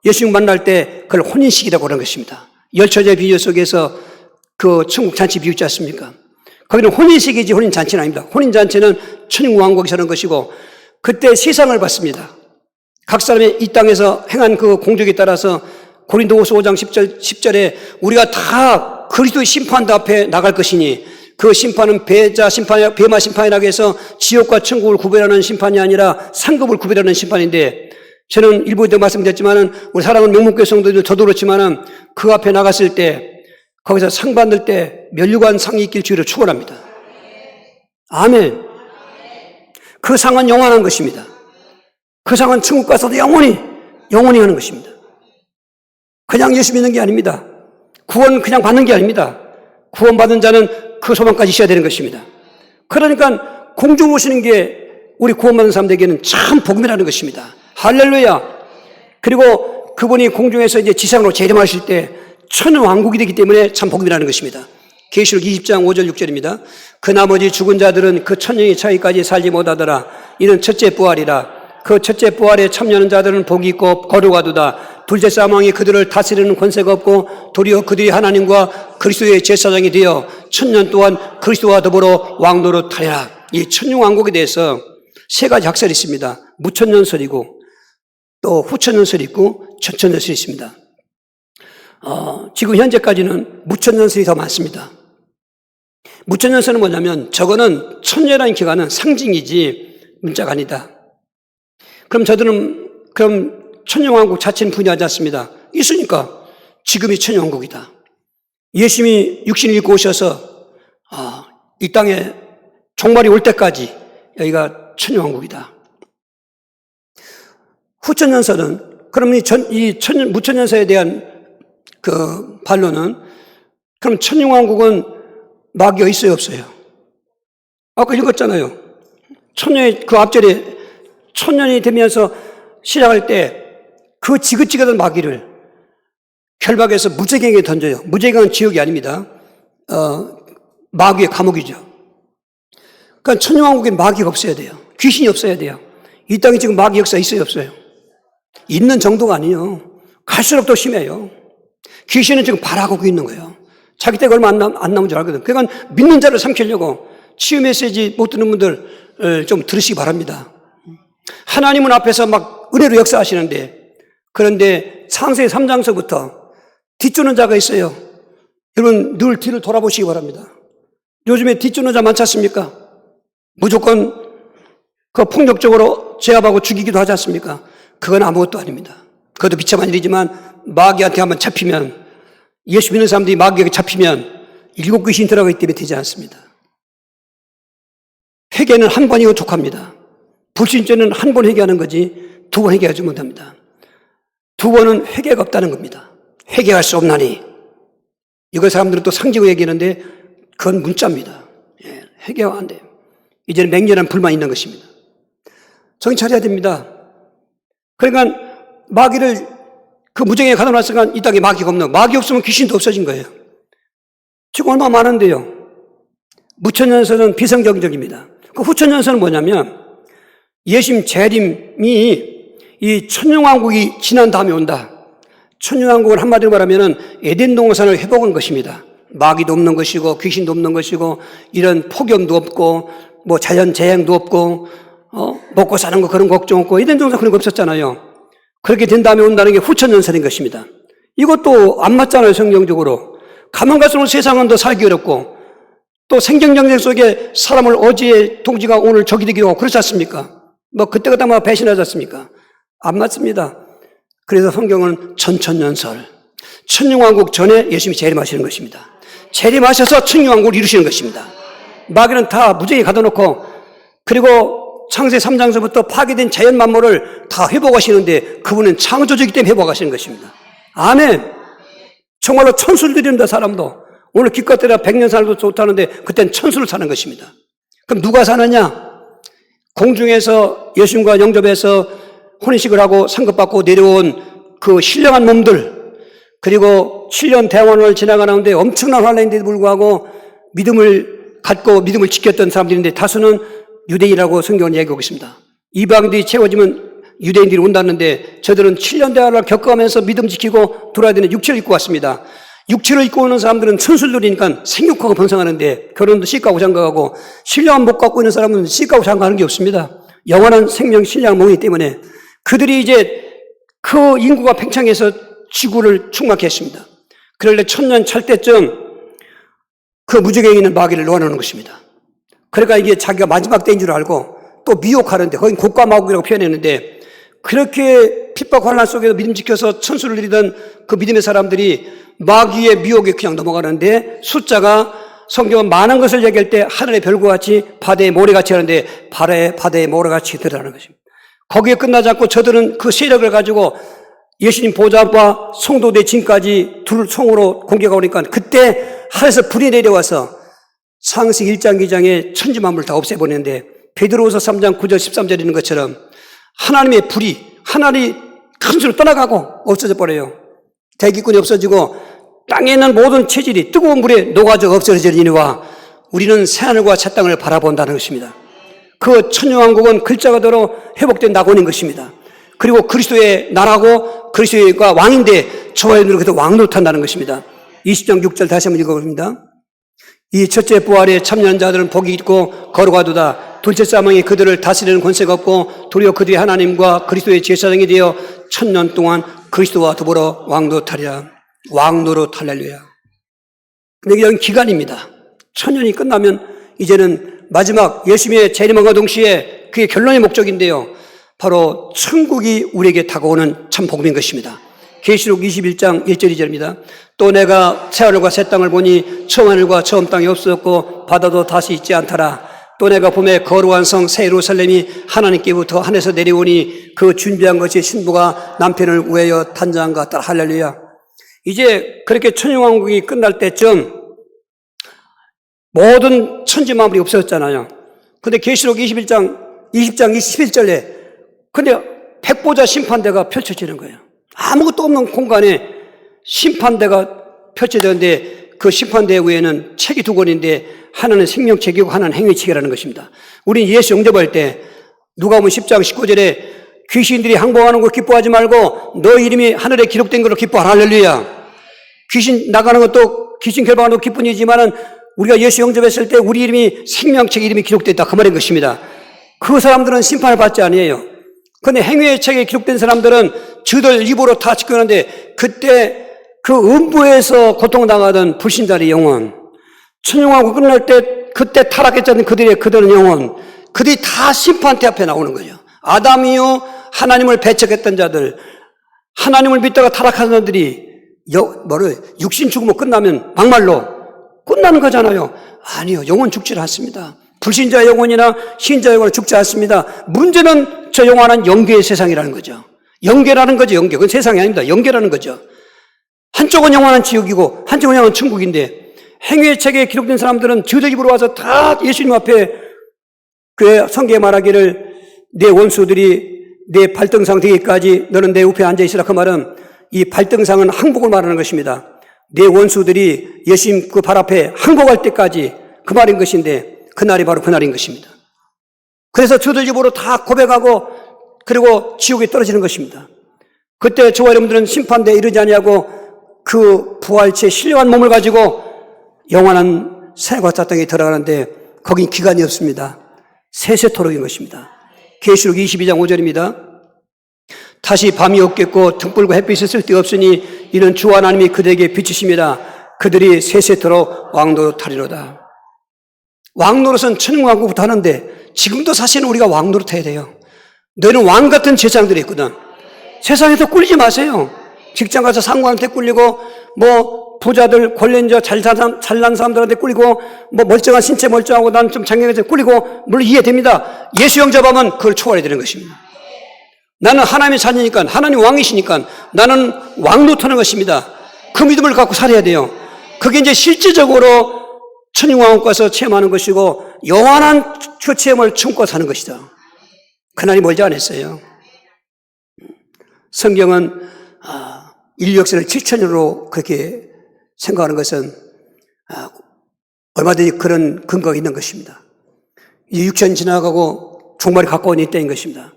예수님 만날 때 그걸 혼인식이라고 그러는 것입니다. 열처제 비유 속에서 그 천국 잔치 비유지 않습니까? 거기는 혼인식이지 혼인잔치는 아닙니다. 혼인잔치는 천국왕국에서 하는 것이고 그때 세상을 봤습니다. 각 사람이 이 땅에서 행한 그 공적에 따라서 고린도후서 5장 10절에 우리가 다 그리스도의 심판대 앞에 나갈 것이니 그 심판은 배마 심판이라고 해서 지옥과 천국을 구별하는 심판이 아니라 상급을 구별하는 심판인데 저는 일부 때 말씀드렸지만은 우리 사랑하는 명목교회 성도들 저도 그렇지만은 그 앞에 나갔을 때 거기서 상 받을 때 면류관 상이 있길 주의를 축원합니다. 아멘. 그 상은 영원한 것입니다. 그 상은 천국 가서도 영원히 하는 것입니다. 그냥 예수 믿는 게 아닙니다. 구원 그냥 받는 게 아닙니다. 구원받은 자는 그 소망까지 있어야 되는 것입니다. 그러니까 공중 오시는 게 우리 구원받은 사람들에게는 참 복음이라는 것입니다. 할렐루야. 그리고 그분이 공중에서 이제 지상으로 재림하실 때 천왕국이 되기 때문에 참 복음이라는 것입니다. 계시록 20장 5절 6절입니다. 그 나머지 죽은 자들은 그 천년의 차이까지 살지 못하더라. 이는 첫째 부활이라. 그 첫째 부활에 참여하는 자들은 복이 있고 거룩하도다. 둘째 사망이 그들을 다스리는 권세가 없고 도리어 그들이 하나님과 그리스도의 제사장이 되어 천년 동안 그리스도와 더불어 왕노릇 하리라. 이 천년왕국에 대해서 세 가지 학설이 있습니다. 무천년설이고 또 후천년설이 있고 천천년설이 있습니다. 지금 현재까지는 무천년설이 더 많습니다. 무천년설은 뭐냐면 저거는 천년이라는 기간은 상징이지 문자가 아니다. 그럼 저들은 그럼 천년왕국 자체는 분야하지 않습니다. 있으니까 지금이 천년왕국이다. 예수님이 육신을 입고 오셔서 이 땅에 종말이 올 때까지 여기가 천년왕국이다. 후천년설은 그럼 이 무천년설에 대한 그 반론은 그럼 천년왕국은 마귀가 있어요 없어요? 아까 읽었잖아요. 천년의 그 앞절에 천년이 되면서 시작할 때 그 지긋지긋한 마귀를 결박해서 무제경에 던져요. 무제경은 지옥이 아닙니다. 마귀의 감옥이죠. 그러니까 천년왕국엔 마귀가 없어야 돼요. 귀신이 없어야 돼요. 이 땅에 지금 마귀 역사 있어요 없어요? 있는 정도가 아니에요. 갈수록 더 심해요. 귀신은 지금 발악하고 있는 거예요. 자기 때가 얼마 안 남은 줄 알거든. 그러니까 믿는 자를 삼키려고 치유 메시지 못 듣는 분들 좀 들으시기 바랍니다. 하나님은 앞에서 막 은혜로 역사하시는데 그런데 창세기 3장서부터 뒤쫓는 자가 있어요. 여러분 늘 뒤를 돌아보시기 바랍니다. 요즘에 뒤쫓는 자 많지 않습니까? 무조건 그 폭력적으로 제압하고 죽이기도 하지 않습니까? 그건 아무것도 아닙니다. 그것도 비참한 일이지만 마귀한테 한번 잡히면 예수 믿는 사람들이 마귀에게 잡히면 7 귀신 들어가기 때문에 되지 않습니다. 회개는 한 번이고 족합니다. 불신죄는 한 번 회개하는 거지 두 번 회개하지 못합니다. 두 번은 회개가 없다는 겁니다. 회개할 수 없나니. 이거 사람들은 또 상징으로 얘기하는데 그건 문자입니다. 예, 회개가 안 돼요. 이제는 맹렬한 불만이 있는 것입니다. 정신 차려야 됩니다. 그러니까 마귀를 그 무정에 가둬놨으니까 이 땅에 마귀가 없는, 마귀 없으면 귀신도 없어진 거예요. 지금 얼마나 많은데요. 무천년설은 비성경적입니다. 그 후천년설은 뭐냐면 예수님 재림이 이 천년왕국이 지난 다음에 온다. 천년왕국을 한마디로 말하면 에덴 동산을 회복한 것입니다. 마귀도 없는 것이고 귀신도 없는 것이고 이런 폭염도 없고 뭐 자연 재앙도 없고 먹고 사는 거 그런 걱정 없고 에덴 동산 그런 거 없었잖아요. 그렇게 된 다음에 온다는 게 후천년설인 것입니다. 이것도 안 맞잖아요. 성경적으로. 가면 갈수록 세상은 더 살기 어렵고 또 생경정쟁 속에 사람을 어제의 동지가 오늘 적이 되기도 하고 그렇지 않습니까? 뭐 그때그때 막 배신하지 않습니까? 안 맞습니다. 그래서 성경은 천천년설, 천년왕국 전에 예수님이 재림하시는 것입니다. 재림하셔서 천년왕국을 이루시는 것입니다. 마귀는 다 무정에 가둬놓고 그리고 창세 3장서부터 파괴된 자연 만물을 다 회복하시는데 그분은 창조주이기 때문에 회복하시는 것입니다. 아멘. 정말로 천수를 드립니다. 사람도 오늘 기껏 때라 100년 살도 좋다는데 그때는 천수를 사는 것입니다. 그럼 누가 사느냐? 공중에서 예수님과 영접해서 혼인식을 하고 상급받고 내려온 그 신령한 몸들, 그리고 7년 대원을 지나가는데 엄청난 환란인데도 불구하고 믿음을 갖고 믿음을 지켰던 사람들인데 다수는 유대인이라고 성경은 얘기하고 있습니다. 이방인들이 채워지면 유대인들이 온다는데 저들은 7년 대화를 겪어가면서 믿음 지키고 돌아야 되는 육체를 입고 왔습니다. 육체를 입고 오는 사람들은 천술들이니까 생육하고 번성하는데 결혼도 시가고 장가가고 신령한 목 갖고 있는 사람은 시가고 장가하는 게 없습니다. 영원한 생명 신령한 몸이기 때문에 그들이 이제 그 인구가 팽창해서 지구를 충만케 했습니다. 그런데 천년 찰 때쯤 그 무지개에 있는 마귀를 놓아놓는 것입니다. 그러니까 이게 자기가 마지막 때인 줄 알고 또 미혹하는데 거긴 곡과마곡이라고 표현했는데 그렇게 핍박 환난 속에서 믿음 지켜서 천수를 드리던 그 믿음의 사람들이 마귀의 미혹에 그냥 넘어가는데 숫자가 성경은 많은 것을 얘기할 때 하늘의 별과 같이 바다의 모래같이 하는데 바다의 모래같이 드러나는 것입니다. 거기에 끝나지 않고 저들은 그 세력을 가지고 예수님 보좌와 성도대 진까지 둘 총으로 공개가 오니까 그때 하늘에서 불이 내려와서 창세기 1장 2장에 천지만물을 다 없애버리는데 베드로후서 3장 9절 13절 있는 것처럼 하나님의 불이 하늘이 큰 수로 떠나가고 없어져 버려요. 대기권이 없어지고 땅에 있는 모든 체질이 뜨거운 물에 녹아져 없어지니와 우리는 새하늘과 새 땅을 바라본다는 것입니다. 그 천년왕국은 글자 그대로 회복된 낙원인 것입니다. 그리고 그리스도의 나라고 그리스도가 왕인데 저와의 눈으로 그래서 왕노릇한다는 것입니다. 20장 6절 다시 한번 읽어봅니다. 이 첫째 부활에 참여한 자들은 복이 있고 거룩하도다. 둘째 사망이 그들을 다스리는 권세가 없고 도리어 그들이 하나님과 그리스도의 제사장이 되어 천년 동안 그리스도와 더불어 왕노릇하리라. 왕노릇 할렐루야. 근데 이건 기간입니다. 천년이 끝나면 이제는 마지막 예수님의 재림과 동시에 그게 결론의 목적인데요. 바로 천국이 우리에게 다가오는 참 복음인 것입니다. 계시록 21장 1절 2절입니다. 또 내가 새하늘과 새 땅을 보니 처음 하늘과 처음 땅이 없어졌고 바다도 다시 있지 않더라. 또 내가 봄에 거룩한 성 새 예루살렘이 하나님께부터 하늘에서 내려오니 그 준비한 것이 신부가 남편을 우회하여 탄장한 것 같다. 할렐루야. 이제 그렇게 천년왕국이 끝날 때쯤 모든 천지만물이 없어졌잖아요. 근데 계시록 20장 21절에 근데 백보자 심판대가 펼쳐지는 거예요. 아무것도 없는 공간에 심판대가 펼쳐졌는데 그 심판대 위에는 책이 두 권인데 하나는 생명책이고 하나는 행위책이라는 것입니다. 우리는 예수 영접할 때 누가복음 10장 19절에 귀신들이 항복하는 걸 기뻐하지 말고 너 이름이 하늘에 기록된 걸로 기뻐하라. 할렐루야. 귀신 나가는 것도 귀신 결박하는 것도 기쁜 일이지만은 우리가 예수 영접했을 때 우리 이름이 생명책 이름이 기록됐다 그 말인 것입니다. 그 사람들은 심판을 받지 아니에요. 그런데 행위의 책에 기록된 사람들은 저들 입으로 다 지켜는데 그때 그 음부에서 고통당하던 불신자의 영혼, 천년왕국 끝날 때 그때 타락했던 그들은 영혼, 그들이 다 심판대 앞에 나오는 거죠. 아담이요 하나님을 배척했던 자들, 하나님을 믿다가 타락한 자들이 육신 죽으면 끝나면 막말로 끝나는 거잖아요. 아니요, 영혼 죽지 않습니다. 불신자 영혼이나 신자 영혼은 죽지 않습니다. 문제는 저 영원한 영계의 세상이라는 거죠. 영계라는 거죠. 영계. 그건 세상이 아닙니다. 영계라는 거죠. 한쪽은 영원한 지옥이고 한쪽은 영원한 천국인데, 행위의 책에 기록된 사람들은 저들 입으로 와서 다 예수님 앞에 그 성경에 말하기를 내 원수들이 내 발등상 되기까지 너는 내 우편에 앉아있으라. 그 말은 이 발등상은 항복을 말하는 것입니다. 내 원수들이 예수님 그 발 앞에 항복할 때까지, 그 말인 것인데, 그날이 바로 그날인 것입니다. 그래서 저들 입으로 다 고백하고 그리고 지옥에 떨어지는 것입니다. 그때 저와 여러분들은 심판대에 이르지 아니하고 그 부활체의 신령한 몸을 가지고 영원한 새과 땅에 들어가는데, 거긴 기간이 없습니다. 세세토록인 것입니다. 계시록 22장 5절입니다. 다시 밤이 없겠고 등불과 햇빛이 쓸데없으니 이는 주 하나님이 그들에게 비치심이라. 그들이 세세토록 왕노릇하리로다. 왕노릇은 천국왕국부터 하는데 지금도 사실은 우리가 왕노릇해야 돼요. 너희는 왕 같은 제사장들이 있거든. 세상에서 꿀리지 마세요. 직장 가서 상관한테 꿀리고, 뭐 부자들, 권력자, 잘난 사람들한테 꿀리고, 뭐 멀쩡한 신체 멀쩡하고 난 좀 장애가 꿀리고, 물론 이해됩니다. 예수 영접하면 그걸 초월해야 되는 것입니다. 나는 하나님의 자녀니까, 하나님 왕이시니까 나는 왕노릇하는 것입니다. 그 믿음을 갖고 살아야 돼요. 그게 이제 실질적으로 천국왕국 가서 체험하는 것이고 영원한 그 체험을 품고 사는 것이다. 그날이 멀지 않았어요. 성경은 인류 역사를 7,000년으로 그렇게 생각하는 것은 얼마든지 그런 근거가 있는 것입니다. 이 6천 지나가고 종말이 가까운 이때인 것입니다.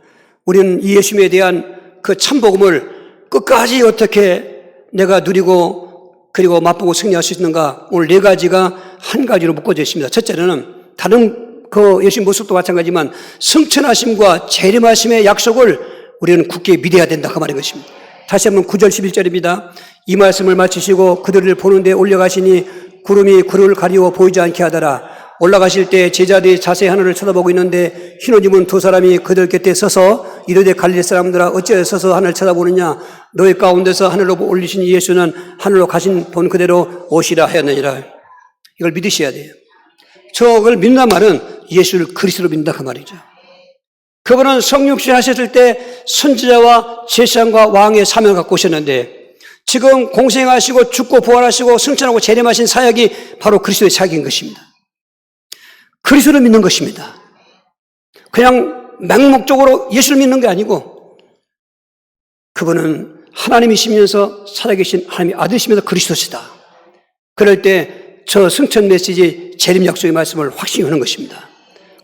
우리는 이 예수님에 대한 그 참복음을 끝까지 어떻게 내가 누리고 그리고 맛보고 승리할 수 있는가, 오늘 네 가지가 한 가지로 묶어져 있습니다. 첫째는 다른 그 예수님 모습도 마찬가지지만 승천하심과 재림하심의 약속을 우리는 굳게 믿어야 된다, 그 말인 것입니다. 다시 한번 9절 11절입니다. 이 말씀을 마치시고 그들을 보는데 올려가시니 구름이 그를 가리워 보이지 않게 하더라. 올라가실 때 제자들이 자세히 하늘을 쳐다보고 있는데 흰옷 입은 두 사람이 그들 곁에 서서 이르되 갈릴리 사람들아 어찌하여 서서 하늘을 쳐다보느냐. 너희 가운데서 하늘로 올리신 예수는 하늘로 가신 본 그대로 오시라 하였느니라. 이걸 믿으셔야 돼요. 저걸 믿는단 말은 예수를 그리스도로 믿는다, 그 말이죠. 그분은 성육신 하셨을 때 선지자와 제사장과 왕의 사명을 갖고 오셨는데, 지금 공생하시고 죽고 부활하시고 승천하고 재림하신 사역이 바로 그리스도의 사역인 것입니다. 그리스도를 믿는 것입니다. 그냥 맹목적으로 예수를 믿는 게 아니고, 그분은 하나님이시면서 살아계신 하나님의 아들이시면서 그리스도시다. 그럴 때 저 승천 메시지 재림 약속의 말씀을 확신히 하는 것입니다.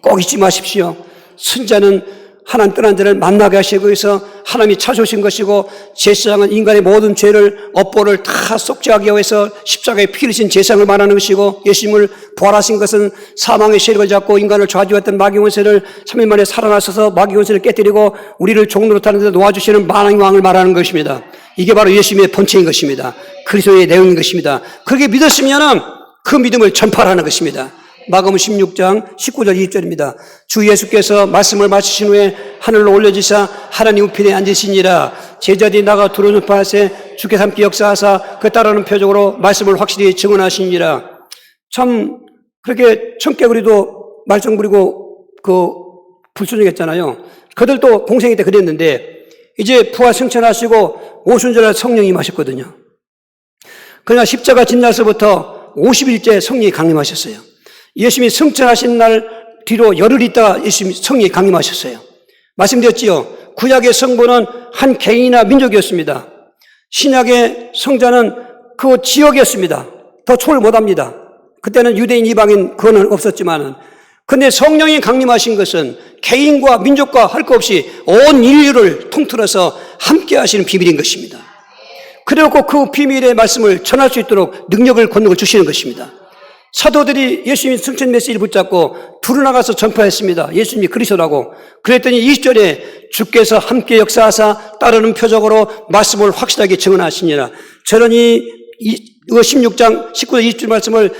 꼭 잊지 마십시오. 선자는 하나님 떠난 자를 만나게 하시기 위해서 하나님이 찾아오신 것이고, 제사장은 인간의 모든 죄를 업보를 다 속죄하기 위해서 십자가에 피 흘리신 제사장을 말하는 것이고, 예수님을 부활하신 것은 사망의 세력을 잡고 인간을 좌지우했던 마귀 권세를 3일 만에 살아나셔서 마귀 권세를 깨뜨리고 우리를 종로로 타는 데 놓아주시는 만왕의 왕을 말하는 것입니다. 이게 바로 예수님의 본체인 것입니다. 그리스도의 내용인 것입니다. 그렇게 믿었으면 그 믿음을 전파하는 것입니다. 마가복음 16장 19절 20절입니다. 주 예수께서 말씀을 마치신 후에 하늘로 올려지사 하나님 우편에 앉으시니라. 제자들이 나가 두루 전파하세 주께서 함께 역사하사 그 따르는 표적으로 말씀을 확실히 증언하시니라. 참 그렇게 청개구리도 말썽 부리고 그 불순종했잖아요. 그들도 공생애 때 그랬는데 이제 부활 승천하시고 오순절날 성령이 임하셨거든요. 그러나 십자가 진날서부터 50일째 성령이 강림하셨어요. 예수님이 승천하신 날 뒤로 열흘 있다가 예수님이 성령이 강림하셨어요. 말씀드렸지요. 구약의 성부는 한 개인이나 민족이었습니다. 신약의 성자는 그 지역이었습니다. 더 초월 못합니다. 그때는 유대인, 이방인 그거는 없었지만은, 근데 성령이 강림하신 것은 개인과 민족과 할 것 없이 온 인류를 통틀어서 함께 하시는 비밀인 것입니다. 그리고 그 비밀의 말씀을 전할 수 있도록 능력을, 권능을 주시는 것입니다. 사도들이 예수님이 승천 메시지를 붙잡고 두루 나가서 전파했습니다. 예수님이 그리스도라고. 그랬더니 20절에 주께서 함께 역사하사 따르는 표적으로 말씀을 확실하게 증언하시니라. 저는 이 16장 19절 20절 말씀을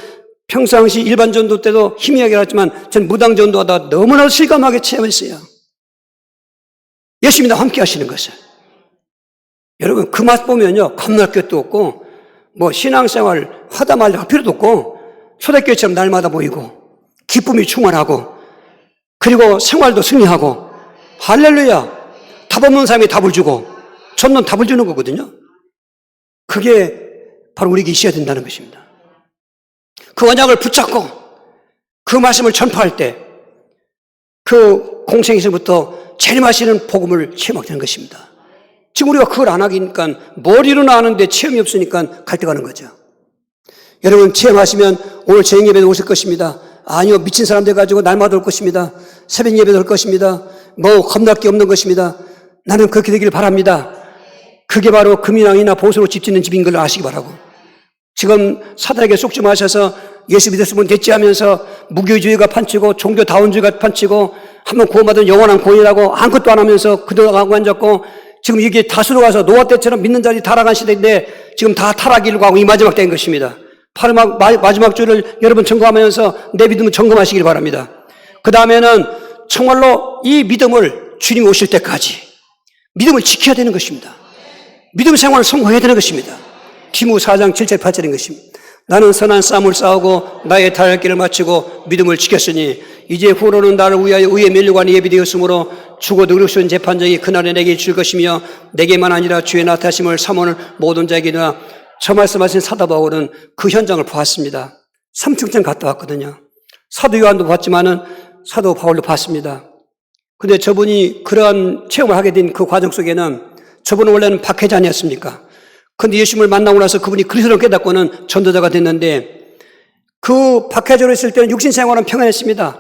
평상시 일반 전도 때도 희미하게 알았지만 전 무당 전도하다 너무나 실감하게 체험했어요. 예수님이 나와 함께 하시는 것을. 여러분 그 맛 보면요 겁날 것도 없고 뭐 신앙생활 화담할 필요도 없고 초대교회처럼 날마다 보이고 기쁨이 충만하고 그리고 생활도 승리하고 할렐루야. 답 없는 사람이 답을 주고 전는 답을 주는 거거든요. 그게 바로 우리에게 있어야 된다는 것입니다. 그 언약을 붙잡고 그 말씀을 전파할 때 그 공생에서부터 제일 맛있는 복음을 체험하게 되는 것입니다. 지금 우리가 그걸 안 하니까 머리로는 아는데 체험이 없으니까 갈등하는 거죠. 여러분 체험하시면 오늘 저녁 예배도 오실 것입니다. 아니요, 미친 사람 돼가지고 날마다 올 것입니다. 새벽 예배도 올 것입니다. 뭐 겁날 게 없는 것입니다. 나는 그렇게 되기를 바랍니다. 그게 바로 금이랑이나 보수로 집 짓는 집인 걸 아시기 바라고. 지금 사단에게 속지 마셔서 예수 믿었으면 됐지 하면서 무교주의가 판치고 종교다운주의가 판치고 한번 구원받은 영원한 고인이라고 아무것도 안 하면서 그들하고 앉았고 지금 이게 다수로 가서 노아 때처럼 믿는 자들이 타락한 시대인데 지금 다 타락이라고 하고 이 마지막 때인 것입니다. 마지막 주를 여러분 점검하면서 내 믿음을 점검하시길 바랍니다. 그 다음에는 정말로 이 믿음을 주님 오실 때까지 믿음을 지켜야 되는 것입니다. 믿음 생활을 성공해야 되는 것입니다. 디모 4장 7절 8절인 것입니다. 나는 선한 싸움을 싸우고 나의 달길을 마치고 믿음을 지켰으니 이제 후로는 나를 위하여 의의 면류관이 예비되었으므로 죽어도 의롭시는 재판장이 그날에 내게 줄 것이며 내게만 아니라 주의 나타심을 사모하는 모든 자에게나 저 말씀하신 사도 바울은 그 현장을 보았습니다. 3층쯤 갔다 왔거든요. 사도 요한도 봤지만은 사도 바울도 봤습니다. 근데 저분이 그러한 체험을 하게 된 그 과정 속에는 저분은 원래는 박해자 아니었습니까? 근데 예수님을 만나고 나서 그분이 그리스도를 깨닫고는 전도자가 됐는데 그 박해자로 있을 때는 육신 생활은 평안했습니다.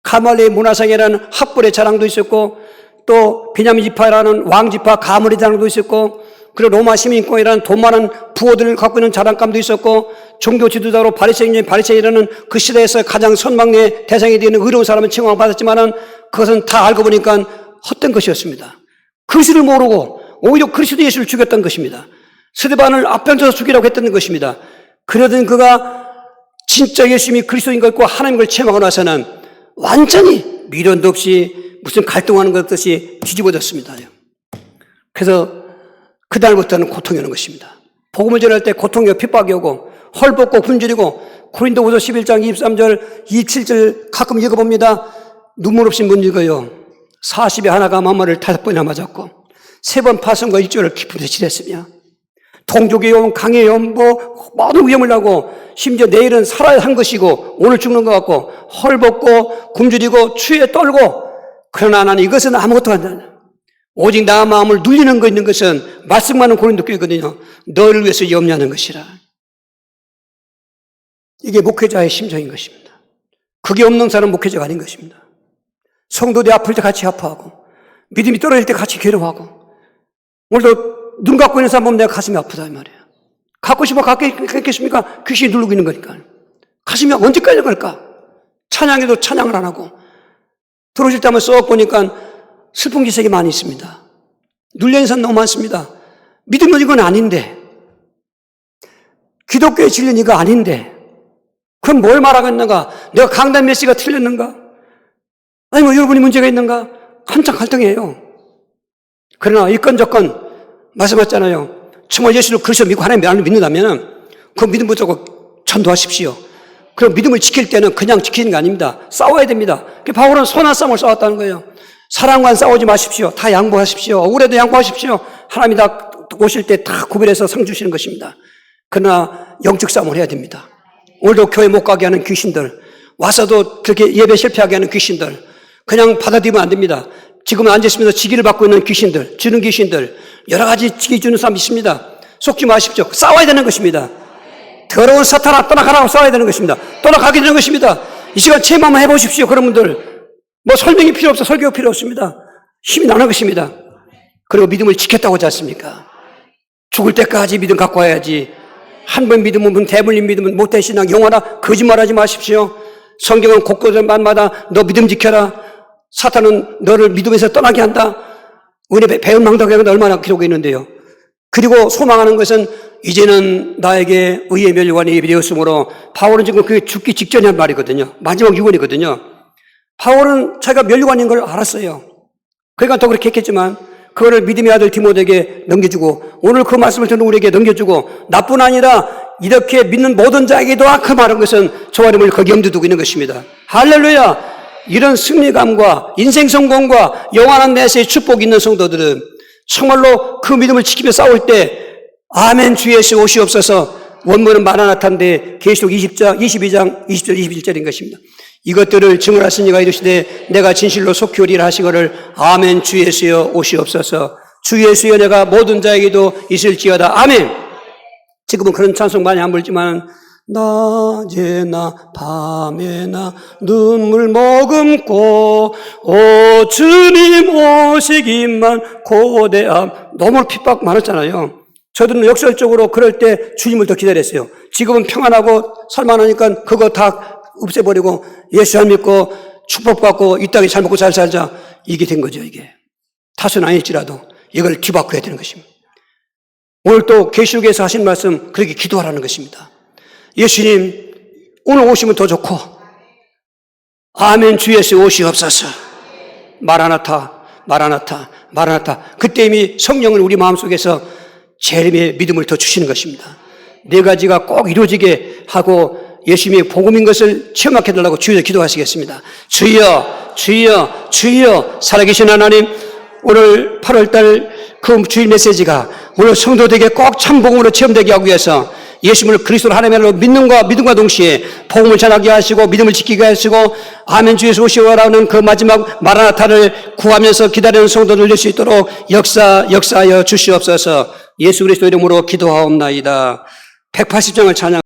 가말리엘 문화상이라는 학벌의 자랑도 있었고 또 베냐민 지파라는 왕지파 가물의 자랑도 있었고 그리고 로마 시민권이라는 돈 많은 부호들을 갖고 있는 자랑감도 있었고 종교 지도자로 바리새인이라는 그 시대에서 가장 선망의 대상이 되는 의로운 사람은 칭송을 받았지만은 그것은 다 알고 보니까 헛된 것이었습니다. 그리스도를 모르고 오히려 그리스도 예수를 죽였던 것입니다. 스데반을 앞장서서 죽이라고 했던 것입니다. 그러던 그가 진짜 예수님이 그리스도인 것과 하나님을 체험하고 나서는 완전히 미련도 없이 무슨 갈등하는 것 없이 뒤집어졌습니다. 그래서 그날부터는 고통이 오는 것입니다. 복음을 전할 때 고통이 핍박이 오고 헐벗고 굶주리고 고린도후서 11장 23절 27절 가끔 읽어봅니다. 눈물 없이 못 읽어요. 40에 하나가 만마를 5번이나 맞았고 3번 파선과 일조를 깊은 데 지냈으며 동족의 위험, 강의 위험, 모든 위험을 하고 심지어 내일은 살아야 한 것이고 오늘 죽는 것 같고 헐벗고 굶주리고 추위에 떨고 그러나 나는 이것은 아무것도 안 한다. 오직 나 마음을 눌리는 거 있는 것은 말씀만은 고린도 교회거든요. 너를 위해서 염려하는 것이라. 이게 목회자의 심정인 것입니다. 그게 없는 사람은 목회자가 아닌 것입니다. 성도들이 아플 때 같이 아파하고 믿음이 떨어질 때 같이 괴로워하고 오늘도 눈 감고 있는 사람 보면 내가 가슴이 아프다 이 말이에요. 갖고 싶어 갖게 있겠습니까? 귀신이 누르고 있는 거니까. 가슴이 언제까지 갈까? 찬양해도 찬양을 안 하고 들어오실 때 한번 썩 보니까 슬픈 기색이 많이 있습니다. 눌려있는 사람 너무 많습니다. 믿음은 이건 아닌데 기독교의 진리는 이거 아닌데 그럼 뭘 말하겠는가? 내가 강단 메시지가 틀렸는가? 아니 뭐 여러분이 문제가 있는가? 한참 갈등이에요. 그러나 이건 저건 말씀하셨잖아요. 정말 예수를 그리스도 믿고 하나님을 믿는다면 그 믿음 붙잡고 전도하십시오. 그럼 믿음을 지킬 때는 그냥 지키는 게 아닙니다. 싸워야 됩니다. 바울은 선한 싸움을 싸웠다는 거예요. 사랑과 싸우지 마십시오. 다 양보하십시오. 억울해도 양보하십시오. 하나님이 다 오실 때 다 구별해서 상 주시는 것입니다. 그러나 영적 싸움을 해야 됩니다. 오늘도 교회 못 가게 하는 귀신들, 와서도 그렇게 예배 실패하게 하는 귀신들, 그냥 받아들이면 안 됩니다. 지금 앉아있으면서 직위를 받고 있는 귀신들, 주는 귀신들, 여러 가지 직위 주는 사람 있습니다. 속지 마십시오. 싸워야 되는 것입니다. 더러운 사탄아 떠나가라고 싸워야 되는 것입니다. 떠나가게 되는 것입니다. 이 시간 체험 한번 해보십시오. 그런 분들 뭐 설명이 필요 없어. 설교가 필요 없습니다. 힘이 나는 것입니다. 그리고 믿음을 지켰다고 하지 않습니까? 죽을 때까지 믿음 갖고 와야지. 한 번 믿으면 대물림 믿으면 못된 신앙 영원하 거짓말하지 마십시오. 성경은 곳곳마다 너 믿음 지켜라. 사탄은 너를 믿음에서 떠나게 한다. 은혜 배운 망덕에는 얼마나 기록이 있는데요. 그리고 소망하는 것은 이제는 나에게 의의 멸류관이 예비되었으므로 바울은 지금 그게 죽기 직전에 한 말이거든요. 마지막 유언이거든요. 바울은 자기가 멸류관인 걸 알았어요. 그러니까 더 그렇게 했겠지만 그거를 믿음의 아들 디모데에게 넘겨주고 오늘 그 말씀을 듣는 우리에게 넘겨주고 나뿐 아니라 이렇게 믿는 모든 자에게도 그 말한 것은 저와 여러분을 거기 염두에 두고 있는 것입니다. 할렐루야! 이런 승리감과 인생 성공과 영원한 내세의 축복이 있는 성도들은 정말로 그 믿음을 지키며 싸울 때 아멘 주 예수 오시옵소서. 원문은 마라나타인데 계시록 20장, 22장 20절 21절인 것입니다. 이것들을 증언하시니가 이르시되 내가 진실로 속히 오리라 하시거를 아멘 주 예수여 오시옵소서. 주 예수여 내가 모든 자에게도 있을지어다. 아멘. 지금은 그런 찬송 많이 안 부르지만 낮에나 밤에나 눈물 머금고 오 주님 오시기만 고대함. 너무 핍박 많았잖아요. 저들은 역설적으로 그럴 때 주님을 더 기다렸어요. 지금은 평안하고 살만하니까 그거 다 없애버리고 예수 안 믿고 축복받고 이 땅에 잘 먹고 잘 살자. 이게 된 거죠. 이게 다수는 아닐지라도 이걸 뒤바꿔야 되는 것입니다. 오늘 또 계시록에서 하신 말씀 그렇게 기도하라는 것입니다. 예수님 오늘 오시면 더 좋고 아멘 주 예수 오시옵소서. 마라나타 마라나타 마라나타. 그때 이미 성령은 우리 마음속에서 재림의 믿음을 더 주시는 것입니다. 네 가지가 꼭 이루어지게 하고 예수님의 복음인 것을 체험하게 해달라고 주여 기도하시겠습니다. 주여 주여 주여. 살아계신 하나님, 오늘 8월달 그 주일 메시지가 오늘 성도들에게 꼭 참복음으로 체험되게 하기 위해서 예수님을 그리스도로 하나님으로 믿음과 동시에 복음을 전하게 하시고 믿음을 지키게 하시고 아멘 주 예수 오시오라는 그 마지막 마라나타를 구하면서 기다리는 성도들 될 수 있도록 역사하여 주시옵소서. 예수 그리스도 이름으로 기도하옵나이다. 180장을 찬양